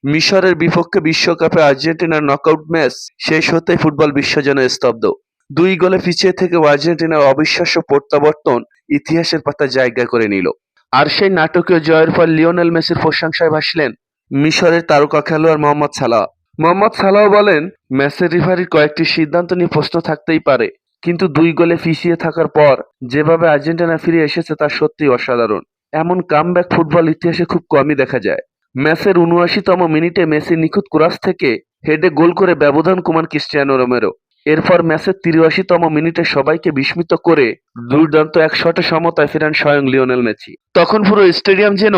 মিশরের বিপক্ষে বিশ্বকাপে আর্জেন্টিনার নকআউট ম্যাচ শেষ হতেই ফুটবল বিশ্ব যেন স্তব্ধ। ২ গোলে পিছিয়ে থেকেও আর্জেন্টিনার অবিশ্বাস্য প্রত্যাবর্তন ইতিহাসের পাতায় জায়গা করে নিল। আর সেই নাটকীয় জয়ের পর লিওনেল মেসির প্রশংসায় ভাসলেন মিশরের তারকা খেলোয়াড় মোহাম্মদ সালাহ। মোহাম্মদ সালাহ বলেন, ম্যাচের রেফারির কয়েকটি সিদ্ধান্ত নিয়ে প্রশ্ন থাকতেই পারে, কিন্তু ২ গোলে পিছিয়ে থাকার পর যেভাবে আর্জেন্টিনা ফিরে এসেছে তা সত্যিই অসাধারণ। এমন কামব্যাক ফুটবল ইতিহাসে খুব কমই দেখা যায়। ম্যাচের ৭৯তম মিনিটে মেসির নিখুঁত ক্রস থেকে হেডে গোল করে ব্যবধান কমান ক্রিস্টিয়ানো রোমেরো। এরপর ম্যাচের ৮৩তম মিনিটে সবাইকে বিস্মিত করে দুর্দান্ত এক শটে সমতায় ফেরান স্বয়ং লিওনেল মেসি। তখন পুরো স্টেডিয়াম যেন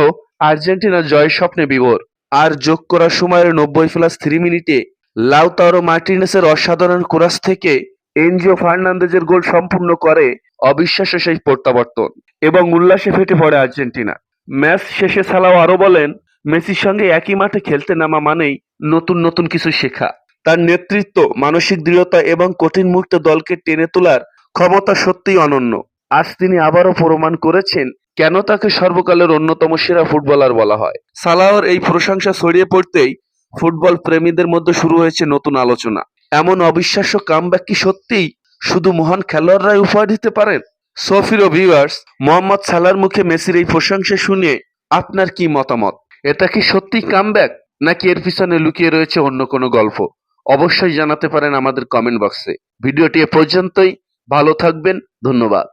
আর্জেন্টিনার জয়ের স্বপ্নে বিভোর। আর যোগ করা সময়ের ৯০+৩ মিনিটে লাউতারো মার্টিনেসের অসাধারণ ক্রস থেকে এনজিও ফার্নান্দেজের গোল সম্পূর্ণ করে অবিশ্বাস্য সেই প্রত্যাবর্তন এবং উল্লাসে ফেটে পড়ে আর্জেন্টিনা। ম্যাচ শেষে সালাহ আরও বলেন, মেসির সঙ্গে একই মাঠে খেলতে নামা মানেই নতুন নতুন কিছু শেখা। তার নেতৃত্ব, মানসিক দৃঢ়তা এবং কঠিন মুহূর্তে দলকে টেনে তোলার ক্ষমতা সত্যিই অনন্য। আজ তিনি আবারও প্রমাণ করেছেন কেন তাকে সর্বকালের অন্যতম সেরা ফুটবলার বলা হয়। সালাহর এই প্রশংসা ছড়িয়ে পড়তেই ফুটবল প্রেমীদের মধ্যে শুরু হয়েছে নতুন আলোচনা। এমন অবিশ্বাস্য কামব্যাক কি সত্যিই শুধু মহান খেলোয়াড়রাই উপহার দিতে পারেন? সো প্রিয় ভিউয়ার্স, মোহাম্মদ সালাহর মুখে মেসির এই প্রশংসা শুনে আপনার কি মতামত? এটা কি সত্যিই কামব্যাক, নাকি এর পিছনে লুকিয়ে রয়েছে অন্য কোনো গল্প? অবশ্যই জানাতে পারেন আমাদের কমেন্ট বক্সে। ভিডিওটি এ পর্যন্তই। ভালো থাকবেন। ধন্যবাদ।